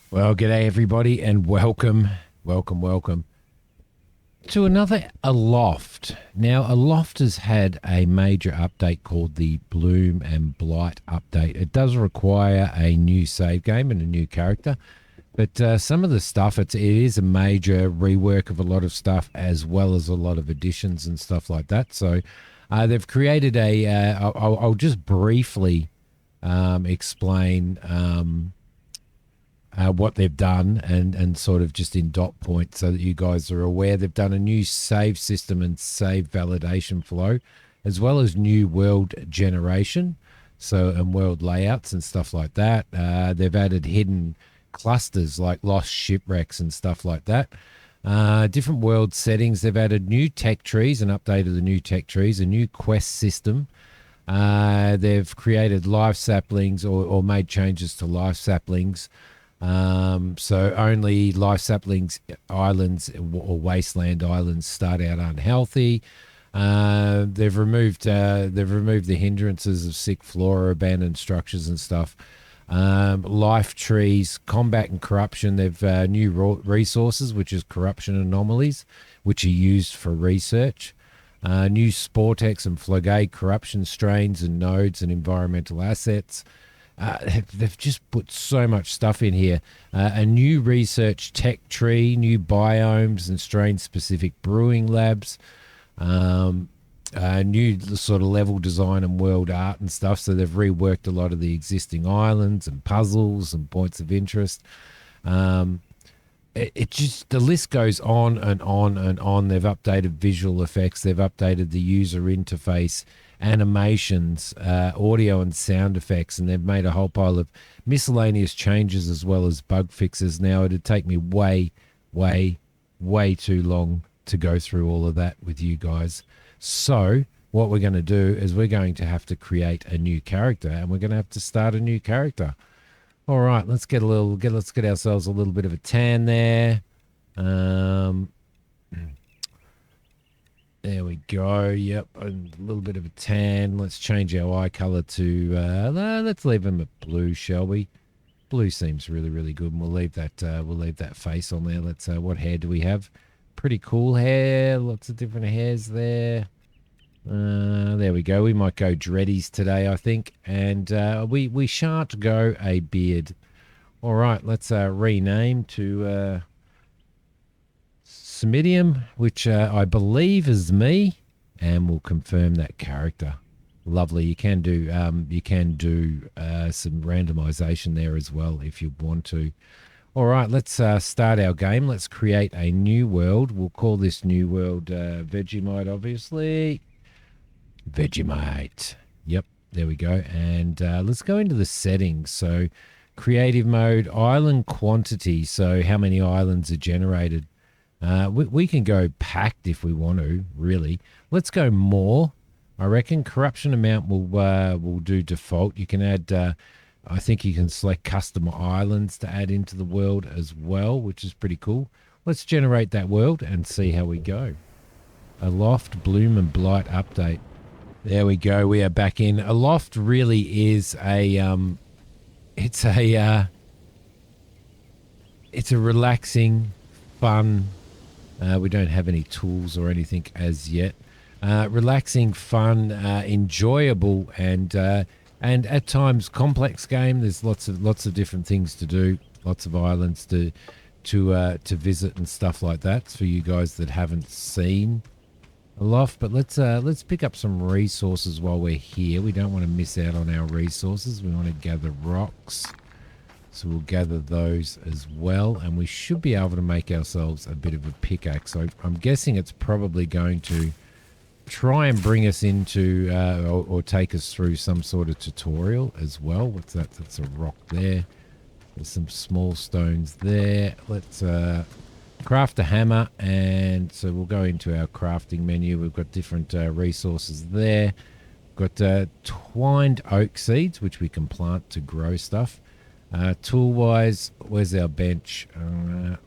Well, g'day everybody, and welcome to another Aloft. Now, Aloft has had a major update called the Bloom and Blight update. It does require a new save game and a new character, but some of the stuff, it is a major rework of a lot of stuff, as well as a lot of additions and stuff like that. So they've created I'll just briefly explain what they've done and sort of just in dot points so that you guys are aware. They've done a new save system and save validation flow, as well as new world generation, and world layouts and stuff like that. They've added hidden clusters like lost shipwrecks and stuff like that. Different world settings. They've added new tech trees and updated the new tech trees, a new quest system. They've created life saplings or made changes to life saplings. So only life saplings islands or wasteland islands start out unhealthy. They've removed the hindrances of sick flora, abandoned structures and stuff. Life trees, combat and corruption. They've new resources, which is corruption anomalies, which are used for research. New sportex and phlogae corruption strains and nodes and environmental assets. They've just put so much stuff in here. A new research tech tree, new biomes and strain-specific brewing labs, new sort of level design and world art and stuff. So they've reworked a lot of the existing islands and puzzles and points of interest. It just, the list goes on and on and on. They've updated visual effects. They've updated the user interface, animations, audio and sound effects, and they've made a whole pile of miscellaneous changes as well as bug fixes. Now, it'd take me way too long to go through all of that with you guys. So what we're going to do is we're going to have to create a new character, and we're going to have to start a new character. All right, let's get ourselves a little bit of a tan there. There we go. Yep, a little bit of a tan. Let's change our eye color to let's leave them at blue, shall we? Blue seems really good, and we'll leave that face on there. Let's what hair do we have? Pretty cool hair. Lots of different hairs there. There we go. We might go dreadies today, I think, and we shan't go a beard. All right, let's rename to Simidiom, which I believe is me, and we'll confirm that character. Lovely. You can do some randomization there as well if you want to. All right, let's start our game. Let's create a new world. We'll call this new world Vegemite, obviously. Vegemite. Yep, there we go. And let's go into the settings. So creative mode, island quantity. So how many islands are generated? We can go packed if we want to, really. Let's go more. I reckon corruption amount will do default. You can add, I think you can select custom islands to add into the world as well, which is pretty cool. Let's generate that world and see how we go. Aloft, Bloom and Blight update. There we go. We are back in. Aloft really is it's a relaxing, fun. We don't have any tools or anything as yet. Relaxing, fun, enjoyable, and at times complex game. There's lots of different things to do, lots of islands to visit and stuff like that. It's for you guys that haven't seen Aloft, but let's pick up some resources while we're here. We don't want to miss out on our resources. We want to gather rocks, so we'll gather those as well, and we should be able to make ourselves a bit of a pickaxe. So I'm guessing it's probably going to try and bring us into or take us through some sort of tutorial as well. What's that? That's a rock there. There's some small stones there. Let's craft a hammer, and so we'll go into our crafting menu. We've got different resources there. We've got twined oak seeds, which we can plant to grow stuff. Tool wise, where's our bench?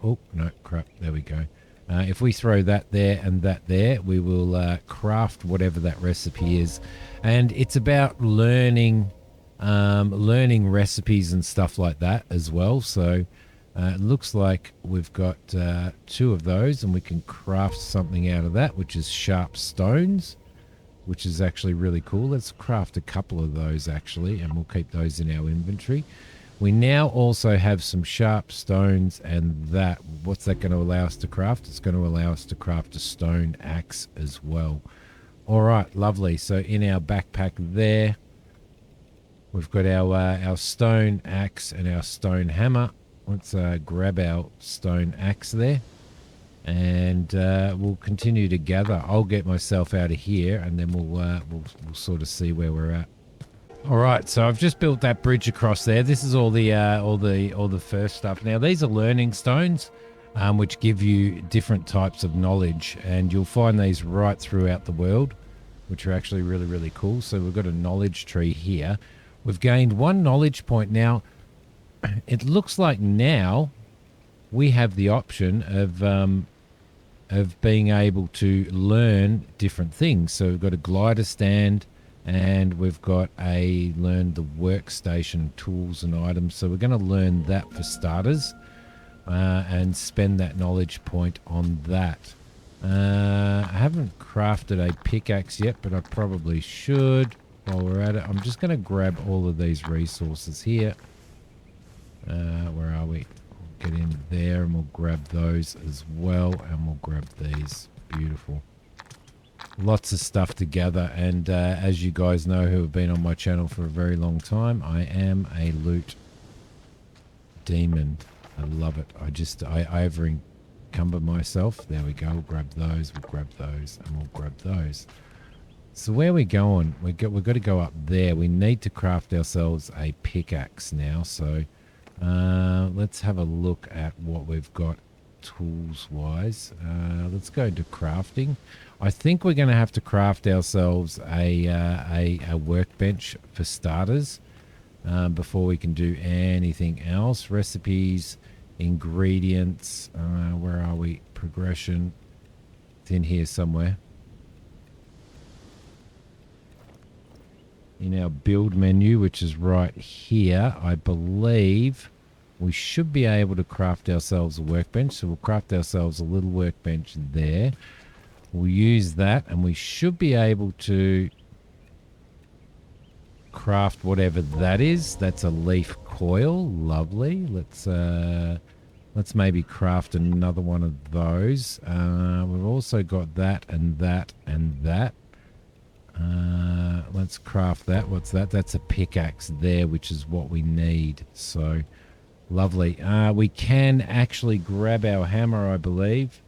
Oh no, crap, there we go. If we throw that there and that there, we will craft whatever that recipe is. And it's about learning recipes and stuff like that as well. So It looks like we've got 2 of those, and we can craft something out of that, which is sharp stones, which is actually really cool. Let's craft a couple of those actually, and we'll keep those in our inventory. We now also have some sharp stones, and that, what's that going to allow us to craft? It's going to allow us to craft a stone axe as well. All right, lovely. So in our backpack there, we've got our stone axe and our stone hammer. Let's grab our stone axe there, and we'll continue to gather. I'll get myself out of here, and then we'll sort of see where we're at. All right, so I've just built that bridge across there. This is all the first stuff. Now these are learning stones, which give you different types of knowledge, and you'll find these right throughout the world, which are actually really, really cool. So we've got a knowledge tree here. We've gained 1 knowledge point. Now it looks like now we have the option of being able to learn different things. So we've got a glider stand, and we've got learn the workstation tools and items. So we're going to learn that for starters, and spend that knowledge point on that. I haven't crafted a pickaxe yet, but I probably should while we're at it. I'm just going to grab all of these resources here. Where are we? We'll get in there, and we'll grab those as well, and we'll grab these. Beautiful. Lots of stuff to gather, and as you guys know who have been on my channel for a very long time, I am a loot demon. I love it. I over encumber myself. There we go. We'll grab those, we'll grab those, and we'll grab those. So where are we going? We've got to go up there. We need to craft ourselves a pickaxe now. So let's have a look at what we've got tools wise. Let's go to crafting. I think we're going to have to craft ourselves a workbench for starters before we can do anything else. Recipes, ingredients, where are we? Progression. It's in here somewhere. In our build menu, which is right here, I believe we should be able to craft ourselves a workbench. So we'll craft ourselves a little workbench there. We'll use that, and we should be able to craft whatever that is. That's a leaf coil. Lovely. Let's maybe craft another one of those. We've also got that and that and that. Let's craft that. What's that? That's a pickaxe there, which is what we need. So lovely. We can actually grab our hammer, I believe,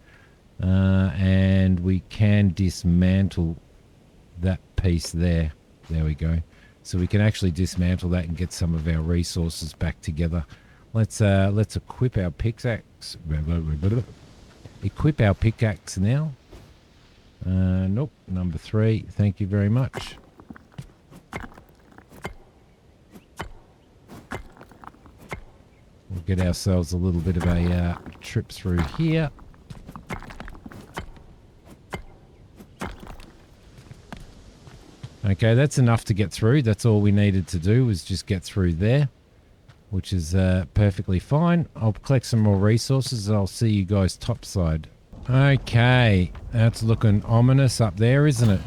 and we can dismantle that piece there. There we go. So we can actually dismantle that and get some of our resources back together. Let's equip our pickaxe. Equip our pickaxe now. Nope, number 3. Thank you very much. We'll get ourselves a little bit of a trip through here. Okay, that's enough to get through. That's all we needed to do was just get through there, which is perfectly fine. I'll collect some more resources and I'll see you guys topside. Okay, that's looking ominous up there, isn't it?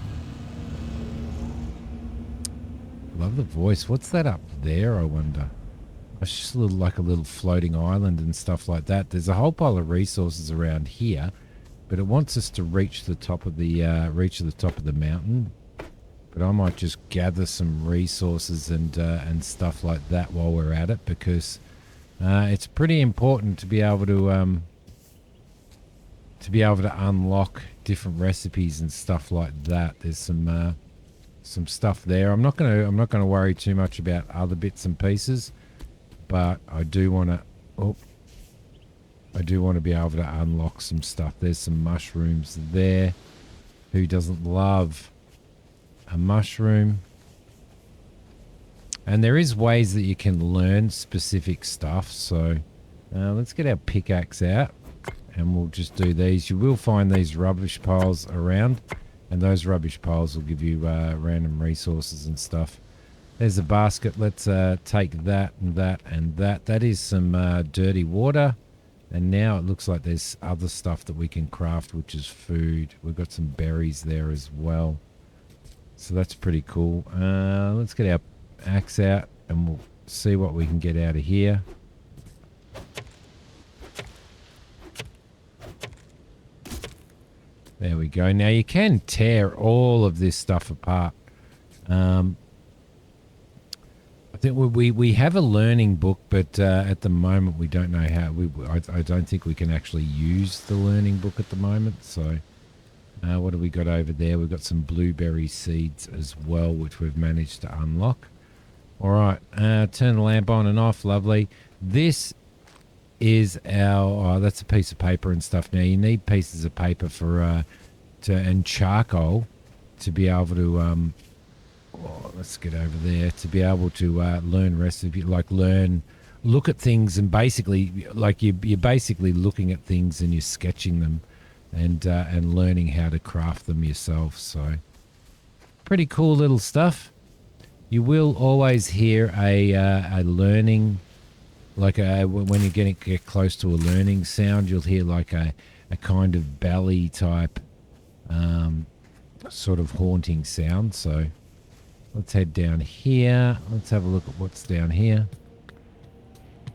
Love the voice. What's that up there, I wonder? It's just like a little floating island and stuff like that. There's a whole pile of resources around here, but it wants us to reach the top of the mountain. But I might just gather some resources and stuff like that while we're at it, because it's pretty important to be able to unlock different recipes and stuff like that. There's some stuff there. I'm not gonna worry too much about other bits and pieces, but I do want to be able to unlock some stuff. There's some mushrooms there. Who doesn't love a mushroom? And there is ways that you can learn specific stuff. So let's get our pickaxe out and we'll just do these. You will find these rubbish piles around, and those rubbish piles will give you random resources and stuff. There's a basket. Let's take that and that and that. That is some dirty water. And now it looks like there's other stuff that we can craft, which is food. We've got some berries there as well. So that's pretty cool. Let's get our axe out and we'll see what we can get out of here. There we go. Now you can tear all of this stuff apart. I think we have a learning book, but at the moment we don't know how. I don't think we can actually use the learning book at the moment. So what have we got over there? We've got some blueberry seeds as well, which we've managed to unlock. All right, turn the lamp on and off. Lovely. This is our. That's a piece of paper and stuff. Now you need pieces of paper for and charcoal to be able to. Let's get over there to be able to learn recipe, look at things and basically, like you're basically looking at things and you're sketching them, and learning how to craft them yourself. So, pretty cool little stuff. You will always hear a learning, when you get close to a learning sound, you'll hear like a kind of belly type, sort of haunting sound. So. Let's head down here. Let's have a look at what's down here.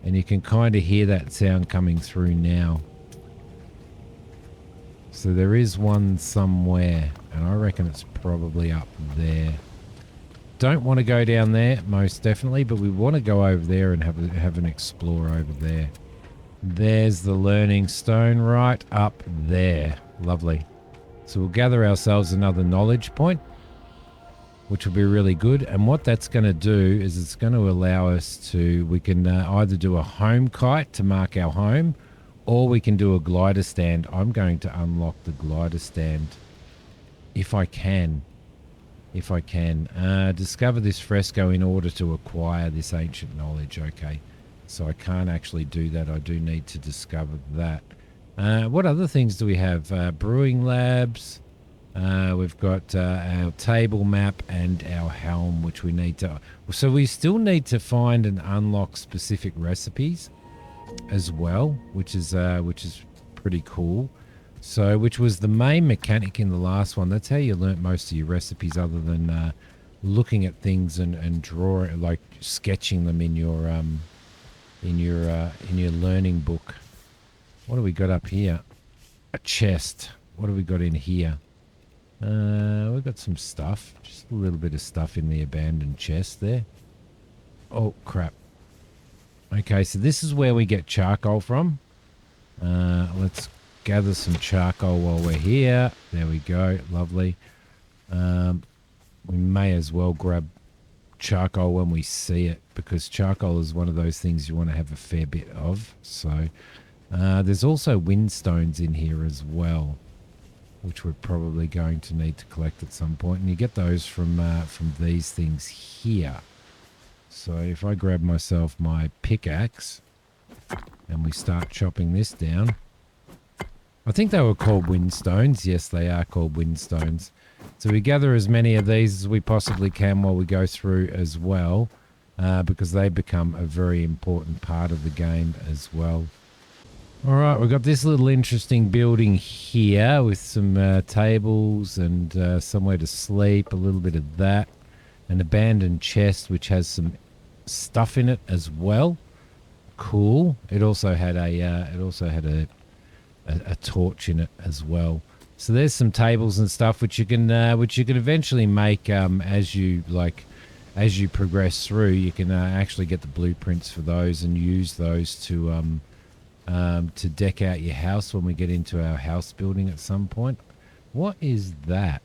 And you can kind of hear that sound coming through now. So there is one somewhere, and I reckon it's probably up there. Don't want to go down there, most definitely, but we want to go over there and have an explore over there. There's the learning stone right up there. Lovely. So we'll gather ourselves another knowledge point, which will be really good. And what that's going to do is it's going to allow us to, we can either do a home kite to mark our home, or we can do a glider stand. I'm going to unlock the glider stand if I can. Discover this fresco in order to acquire this ancient knowledge. Okay, so I can't actually do that. I do need to discover that. What other things do we have? Brewing labs. We've got our table map and our helm, which we need to. So we still need to find and unlock specific recipes as well, which is pretty cool. So, which was the main mechanic in the last one. That's how you learnt most of your recipes, other than looking at things and drawing, like sketching them in your learning book. What do we got up here? A chest. What do we got in here? We've got some stuff, just a little bit of stuff in the abandoned chest there. Oh, crap. Okay, so this is where we get charcoal from. Let's gather some charcoal while we're here. There we go. Lovely. We may as well grab charcoal when we see it, because charcoal is one of those things you want to have a fair bit of. So there's also windstones in here as well, which we're probably going to need to collect at some point. And you get those from these things here. So if I grab myself my pickaxe and we start chopping this down. I think they were called windstones. Yes, they are called windstones. So we gather as many of these as we possibly can while we go through as well, because they become a very important part of the game as well. All right, we've got this little interesting building here with some tables and somewhere to sleep, a little bit of that. An abandoned chest which has some stuff in it as well. Cool. It also had a torch in it as well. So there's some tables and stuff which you can eventually make as you progress through. You can actually get the blueprints for those and use those to deck out your house when we get into our house building at some point. What is that?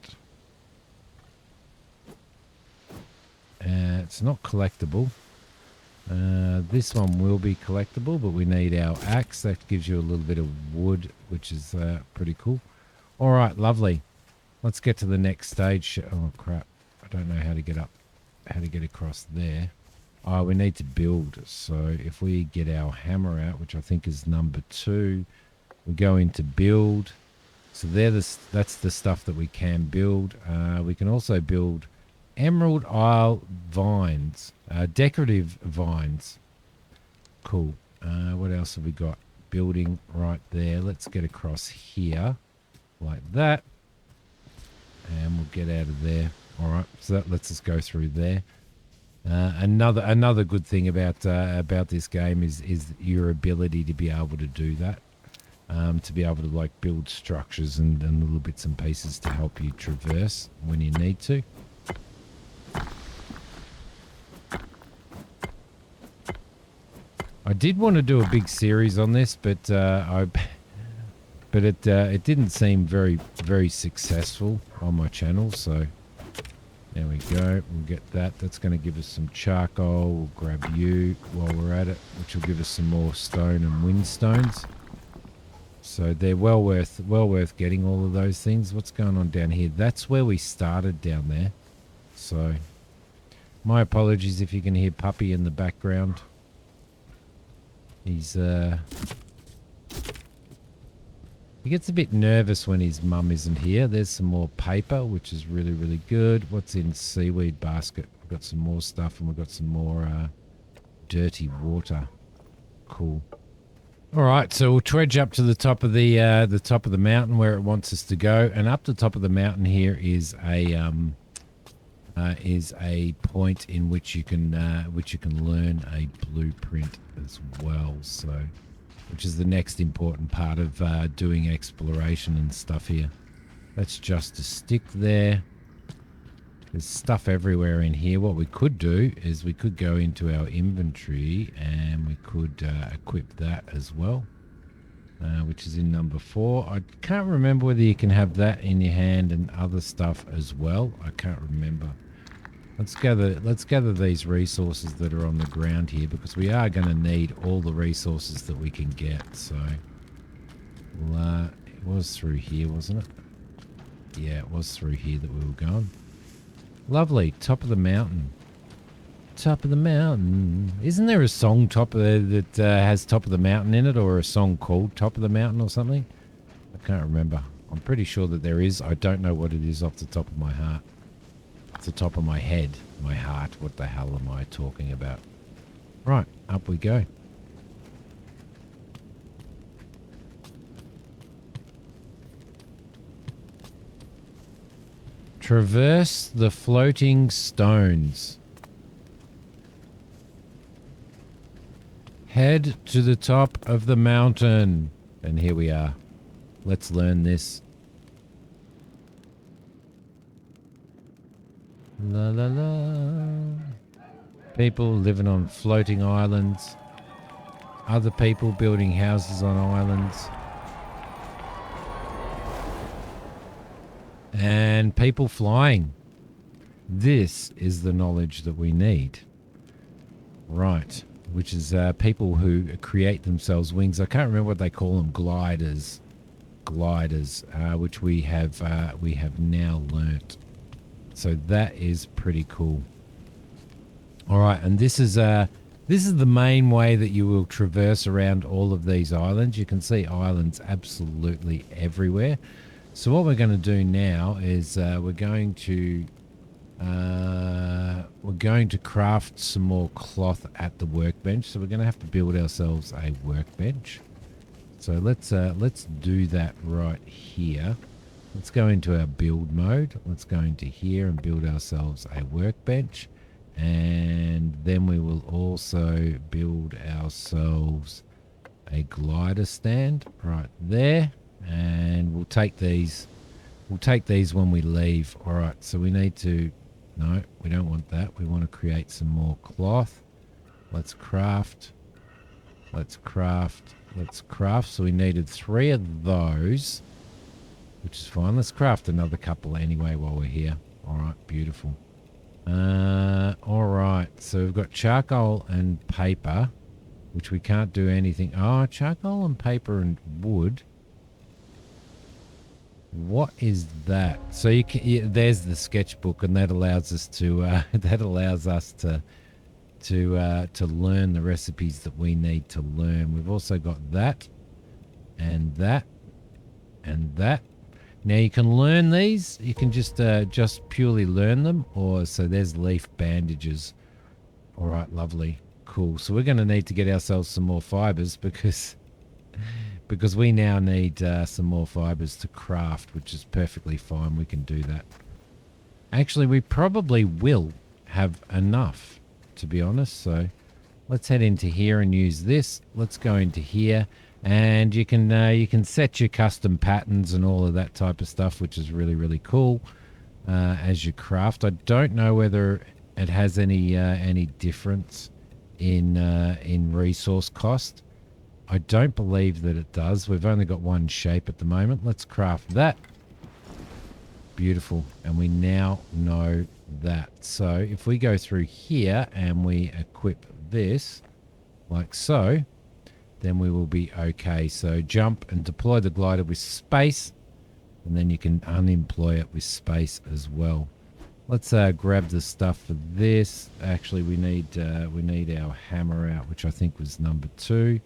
It's not collectible. This one will be collectible, but we need our axe. That gives you a little bit of wood, which is pretty cool. All right, lovely. Let's get to the next stage. Oh, crap. I don't know how to get across there. Oh, we need to build. So if we get our hammer out, which I think is number 2, we go into build. So that's the stuff that we can build. We can also build Emerald Isle vines. Decorative vines. Cool. What else have we got? Building right there. Let's get across here like that. And we'll get out of there. All right. So that lets us go through there. Another good thing about this game is your ability to be able to do that. To be able to like build structures and little bits and pieces to help you traverse when you need to. I did want to do a big series on this, but it didn't seem very successful on my channel. So there we go. We'll get that. That's going to give us some charcoal. We'll grab you while we're at it, which will give us some more stone and windstones. So they're well worth getting all of those things. What's going on down here? That's where we started down there. So my apologies if you can hear Puppy in the background. He gets a bit nervous when his mum isn't here. There's some more paper, which is really good. What's in seaweed basket? We've got some more stuff, and we've got some more dirty water. Cool. All right, so we'll trudge up to the top of the mountain where it wants us to go, and up the top of the mountain here is a point in which you can learn a blueprint as well. So, which is the next important part of doing exploration and stuff here. That's just a stick there. There's stuff everywhere in here. What we could do is we could go into our inventory and we could equip that as well, which is in number 4. I can't remember whether you can have that in your hand and other stuff as well. I can't remember. Let's gather these resources that are on the ground here, because we are going to need all the resources that we can get. So it was through here, wasn't it? Yeah, it was through here that we were going. Lovely. Top of the mountain. Top of the mountain. Isn't there a song that has Top of the Mountain in it, or a song called Top of the Mountain or something? I can't remember. I'm pretty sure that there is. I don't know what it is off the top of my heart. It's the top of my head. My heart. What the hell am I talking about? Right. Up we go. Traverse the floating stones. Head to the top of the mountain. And here we are. Let's learn this. La la la. People living on floating islands. Other people building houses on islands. And people flying. This is the knowledge that we need. Right. Which is people who create themselves wings. I can't remember what they call them. Gliders. Which we have now learnt. So that is pretty cool. All right, and this is the main way that you will traverse around all of these islands. You can see islands absolutely everywhere. So what we're going to do now is we're going to craft some more cloth at the workbench. So we're going to have to build ourselves a workbench. So let's do that right here. Let's go into our build mode. Let's go into here and build ourselves a workbench. And then we will also build ourselves a glider stand right there. And we'll take these when we leave. All right, so we need to... No, we don't want that. We want to create some more cloth. Let's craft. So we needed 3 of those, which is fine. Let's craft another couple anyway while we're here. All right, beautiful. All right, so we've got charcoal and paper, which we can't do anything. Oh, charcoal and paper and wood. What is that? So you can, there's the sketchbook, and that allows us to learn the recipes that we need to learn. We've also got that, and that, and that. Now you can learn these. You can just purely learn them. Or so there's leaf bandages. All right, lovely, cool. So we're going to need to get ourselves some more fibers because we now need some more fibers to craft, which is perfectly fine. We can do that. Actually, we probably will have enough, to be honest. So let's head into here and use this. Let's go into here. And you can set your custom patterns and all of that type of stuff, which is really, really cool as you craft. I don't know whether it has any difference in resource cost. I don't believe that it does. We've only got one shape at the moment. Let's craft that. Beautiful. And we now know that. So if we go through here and we equip this like so, then we will be okay. So jump and deploy the glider with space, and then you can unemploy it with space as well. Let's grab the stuff for this. Actually, we need our hammer out, which I think was number 2,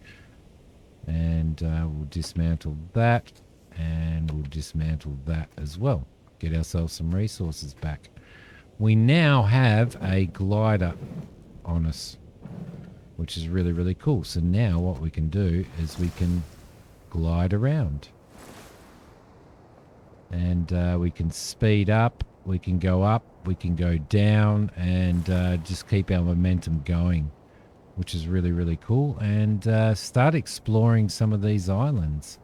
and we'll dismantle that, and we'll dismantle that as well. Get ourselves some resources back. We now have a glider on us, which is really, really cool. So now what we can do is we can glide around. And we can speed up, we can go up, we can go down, and just keep our momentum going, which is really, really cool. And start exploring some of these islands.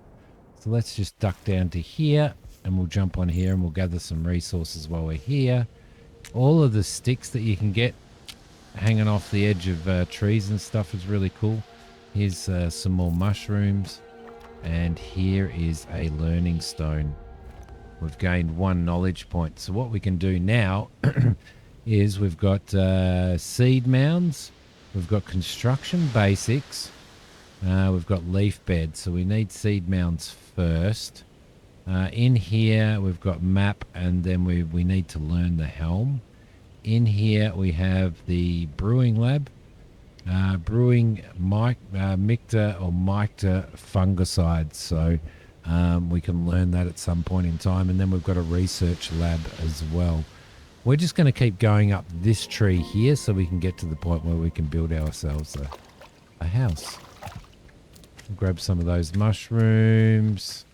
So let's just duck down to here, and we'll jump on here, and we'll gather some resources while we're here. All of the sticks that you can get hanging off the edge of trees and stuff is really cool. Here's some more mushrooms, and here is a learning stone. We've gained 1 knowledge point. So what we can do now is we've got seed mounds, we've got construction basics, we've got leaf beds. So we need seed mounds first. In here we've got map, and then we need to learn the helm. In here we have the brewing lab, brewing micta or micta fungicides. So we can learn that at some point in time. And then we've got a research lab as well. We're just going to keep going up this tree here so we can get to the point where we can build ourselves a house. We'll grab some of those mushrooms,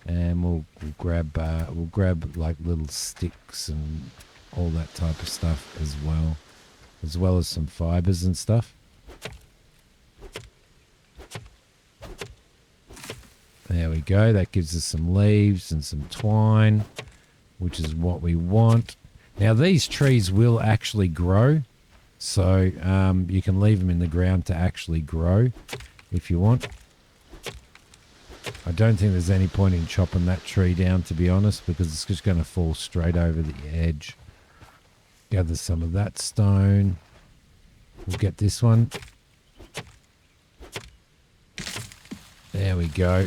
and we'll grab like little sticks and all that type of stuff as well as some fibers and stuff. There we go. That gives us some leaves and some twine, which is what we want. Now these trees will actually grow, so you can leave them in the ground to actually grow if you want. I don't think there's any point in chopping that tree down, to be honest, because it's just going to fall straight over the edge. Gather some of that stone. We'll get this one. There we go.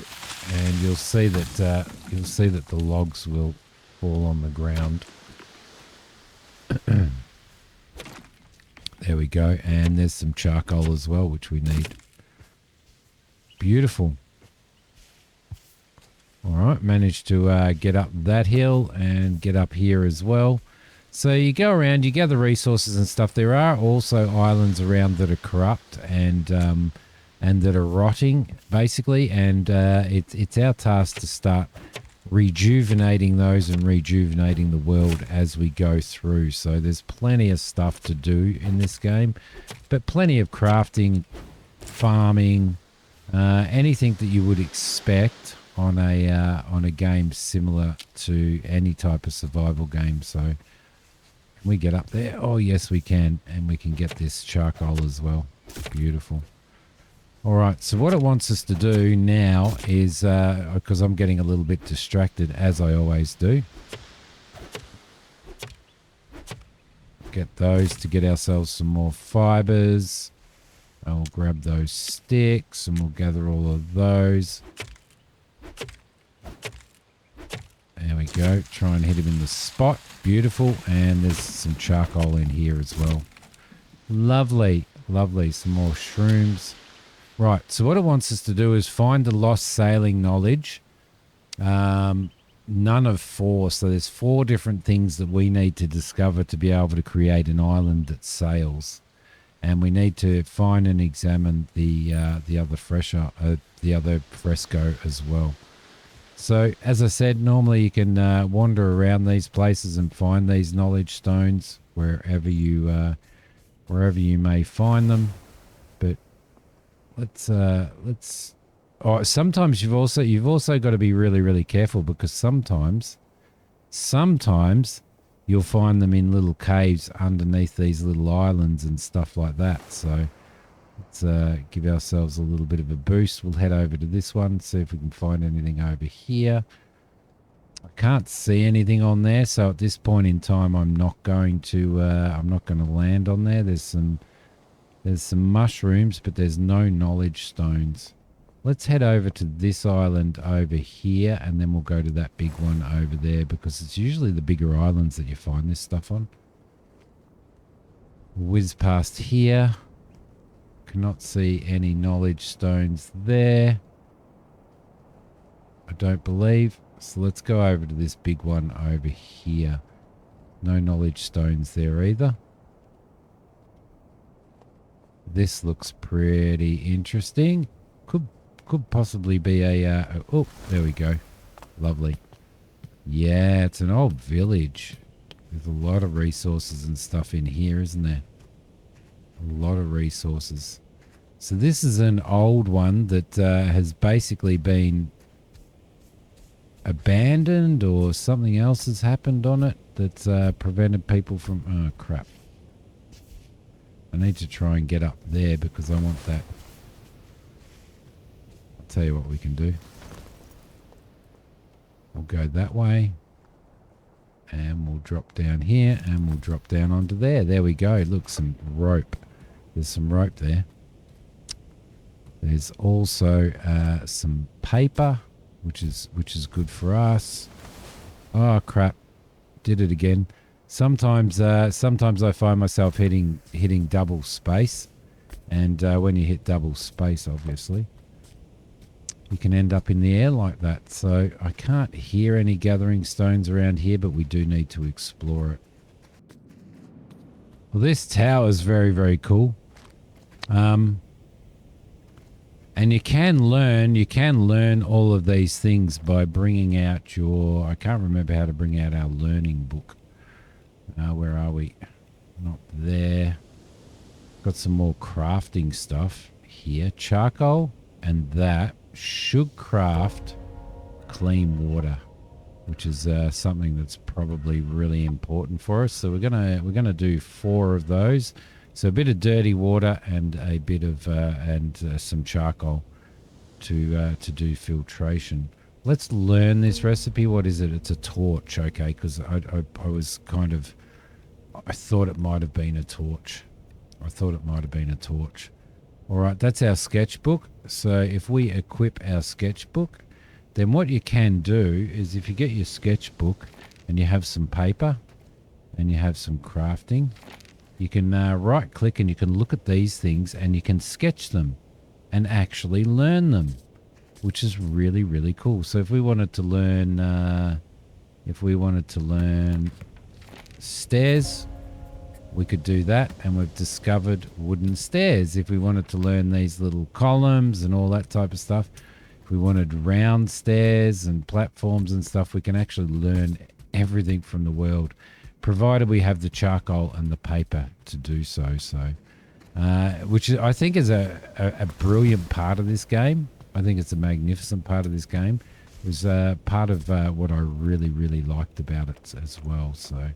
And you'll see that the logs will fall on the ground. There we go. And there's some charcoal as well, which we need. Beautiful. All right, managed to get up that hill and get up here as well. So you go around, you gather resources and stuff. There are also islands around that are corrupt and that are rotting, basically. And it's our task to start rejuvenating those and rejuvenating the world as we go through. So there's plenty of stuff to do in this game, but plenty of crafting, farming, anything that you would expect on a game similar to any type of survival game. So can we get up there? Oh yes we can, and we can get this charcoal as well. Beautiful. All right, so what it wants us to do now is, because I'm getting a little bit distracted, as I always do, get those to get ourselves some more fibers. I'll grab those sticks and we'll gather all of those. There we go. Try and hit him in the spot. Beautiful. And there's some charcoal in here as well. Lovely. Lovely. Some more shrooms. Right. So what it wants us to do is find the lost sailing knowledge. none of four. So there's four different things that we need to discover to be able to create an island that sails. And we need to find and examine the other the other fresco as well. So as I said, normally you can wander around these places and find these knowledge stones wherever you may find them. But let's. Oh, sometimes you've also got to be really, really careful, because sometimes you'll find them in little caves underneath these little islands and stuff like that. So let's give ourselves a little bit of a boost. We'll head over to this one, see if we can find anything over here. I can't see anything on there, so at this point in time, I'm not going to land on there. There's some mushrooms, but there's no knowledge stones. Let's head over to this island over here, and then we'll go to that big one over there, because it's usually the bigger islands that you find this stuff on. Whiz past here. Cannot see any knowledge stones there, I don't believe. So let's go over to this big one over here. No knowledge stones there either. This looks pretty interesting. Could possibly be a oh, there we go. Lovely. Yeah, it's an old village. There's a lot of resources and stuff in here, isn't there? A lot of resources. So this is an old one that has basically been abandoned, or something else has happened on it that's prevented people from... Oh, crap. I need to try and get up there because I want that. I'll tell you what we can do. We'll go that way. And we'll drop down here, and we'll drop down onto there. There we go. Look, some rope. There's some rope there. There's also some paper, which is good for us. Oh crap! Did it again. Sometimes I find myself hitting double space, and when you hit double space, obviously, you can end up in the air like that. So I can't hear any gathering stones around here, but we do need to explore it. Well, this tower is very, very cool. And you can learn all of these things by bringing out your... I can't remember how to bring out our learning book. Where are we? Not there. Got some more crafting stuff here. Charcoal, and that should craft clean water, which is something that's probably really important for us. So we're gonna do 4 of those. So a bit of dirty water and a bit of some charcoal to do filtration. Let's learn this recipe. What is it? It's a torch, okay? Because I was kind of... I thought it might have been a torch. All right, that's our sketchbook. So if we equip our sketchbook, then what you can do is, if you get your sketchbook and you have some paper and you have some crafting, you can right click and you can look at these things and you can sketch them and actually learn them, which is really, really cool. So if we wanted to learn stairs, we could do that, and we've discovered wooden stairs. If we wanted to learn these little columns and all that type of stuff, if we wanted round stairs and platforms and stuff, we can actually learn everything from the world, provided we have the charcoal and the paper to do so. So, which I think is a brilliant part of this game. I think it's a magnificent part of this game. It was part of what I really, really liked about it as well. So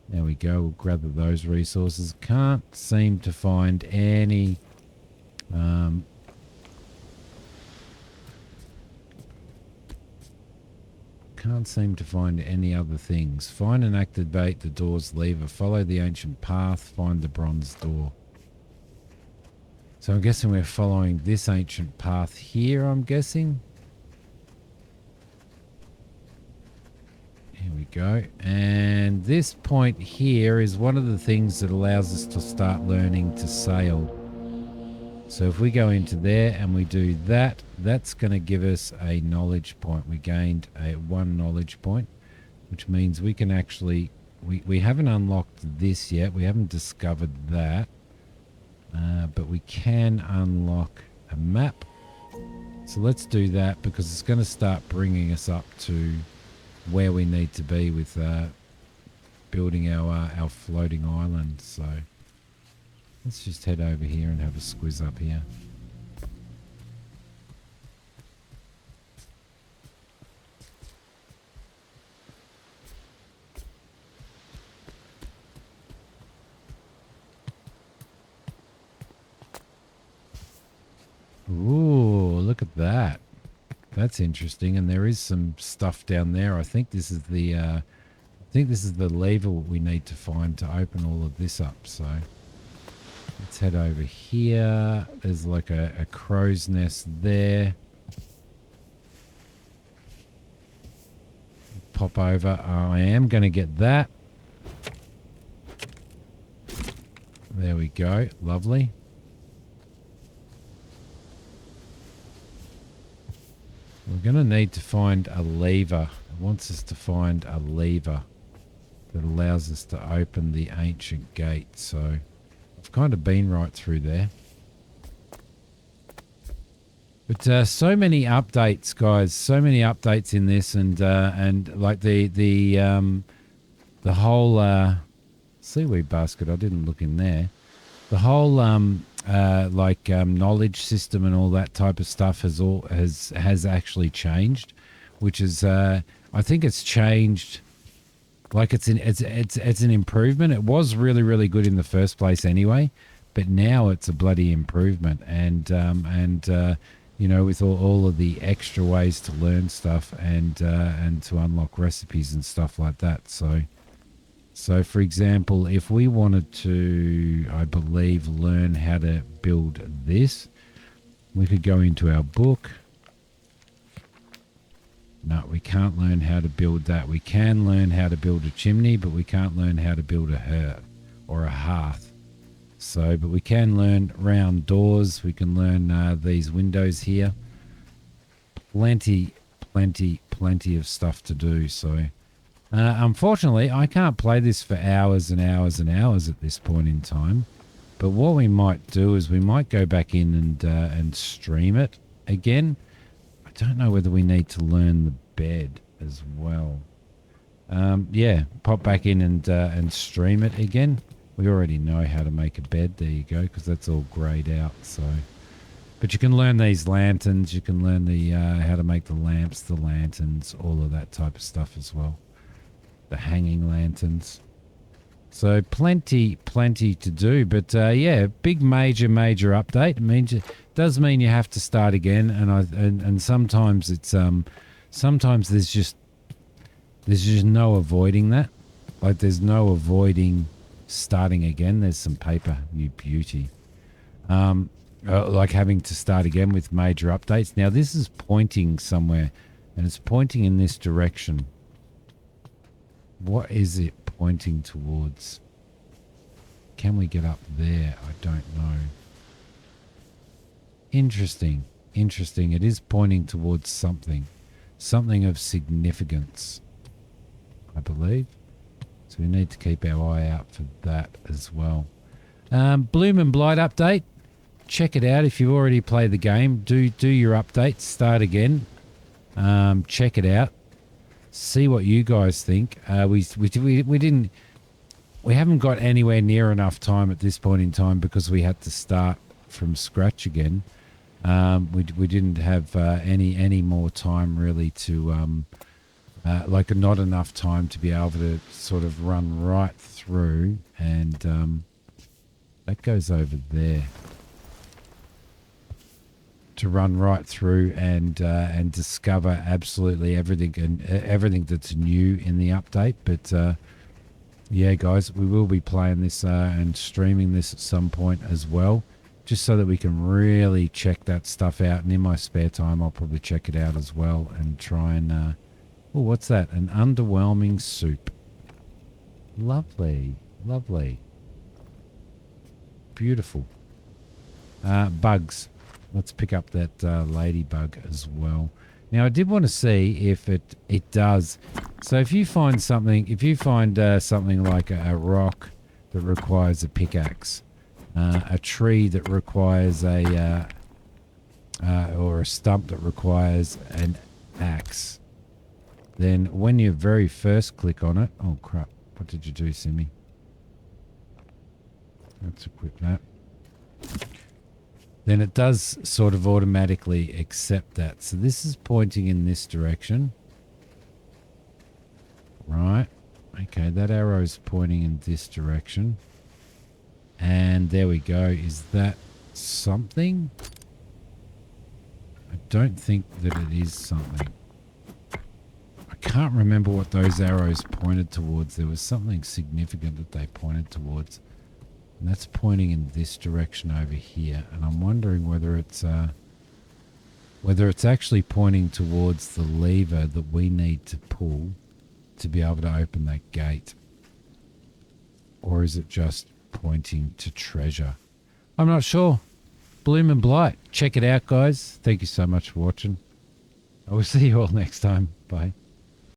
there we go. We'll grab those resources. Can't seem to find any... Can't seem to find any other things. Find and activate the door's lever. Follow the ancient path. Find the bronze door. So I'm guessing we're following this ancient path here, I'm guessing. Here we go. And this point here is one of the things that allows us to start learning to sail. So if we go into there and we do that, that's going to give us a knowledge point. We gained one knowledge point, which means we can actually, we haven't unlocked this yet. We haven't discovered that, but we can unlock a map. So let's do that, because it's going to start bringing us up to where we need to be with building our floating island. So let's just head over here and have a squiz up here. Ooh, look at that. That's interesting. And there is some stuff down there. I think this is the lever we need to find to open all of this up. So let's head over here. There's like a crow's nest there. Pop over. I am going to get that. There we go. Lovely. We're going to need to find a lever. It wants us to find a lever that allows us to open the ancient gate. So I've kind of been right through there. But so many updates, guys. So many updates in this, and like the whole seaweed basket. I didn't look in there. The whole knowledge system and all that type of stuff has actually changed, which is I think it's changed. Like it's an improvement. It was really, really good in the first place anyway, but now it's a bloody improvement. And you know, with all of the extra ways to learn stuff and to unlock recipes and stuff like that. So for example, if we wanted to, I believe, learn how to build this, we could go into our book. No, we can't learn how to build that. We can learn how to build a chimney, but we can't learn how to build a hearth or a hearth. So, but we can learn round doors. We can learn these windows here. Plenty of stuff to do. So, unfortunately, I can't play this for hours and hours and hours at this point in time. But what we might do is we might go back in and stream it again. I don't know whether we need to learn the bed as well. Yeah, pop back in and stream it again. We already know how to make a bed. There you go, because that's all grayed out. So, but you can learn these lanterns. You can learn the how to make the lamps, the lanterns, all of that type of stuff as well. The hanging lanterns. So plenty to do. But yeah, big major update. It means it does mean you have to start again, and sometimes it's sometimes there's just no avoiding that. Like there's no avoiding starting again. There's some paper, you beauty. Like having to start again with major updates. Now this is pointing somewhere, and it's pointing in this direction. What is it pointing towards? Can we get up there? I don't know. Interesting. It is pointing towards something of significance, I believe. So we need to keep our eye out for that as well. Bloom and Blight update. Check it out if you've already played the game. Do your update. Start again. Check it out. See what you guys think. We haven't got anywhere near enough time at this point in time because we had to start from scratch again. We didn't have any more time really to like not enough time to be able to sort of run right through, and that goes over there. To run right through and discover absolutely everything and everything that's new in the update. But yeah, guys, we will be playing this and streaming this at some point as well, just so that we can really check that stuff out. And in my spare time, I'll probably check it out as well and try and oh, what's that? An underwhelming soup. Lovely. Beautiful. Bugs. Let's pick up that ladybug as well. Now, I did want to see if it does. So if you find something, something like a rock that requires a pickaxe, a tree that requires or a stump that requires an axe, then when you very first click on it, oh crap, what did you do, Simi? Let's equip that. Then it does sort of automatically accept that. So this is pointing in this direction. Right. Okay, that arrow is pointing in this direction. And there we go. Is that something? I don't think that it is something. I can't remember what those arrows pointed towards. There was something significant that they pointed towards. And that's pointing in this direction over here. And I'm wondering whether it's actually pointing towards the lever that we need to pull to be able to open that gate. Or is it just pointing to treasure? I'm not sure. Bloom and Blight. Check it out, guys. Thank you so much for watching. I will see you all next time. Bye.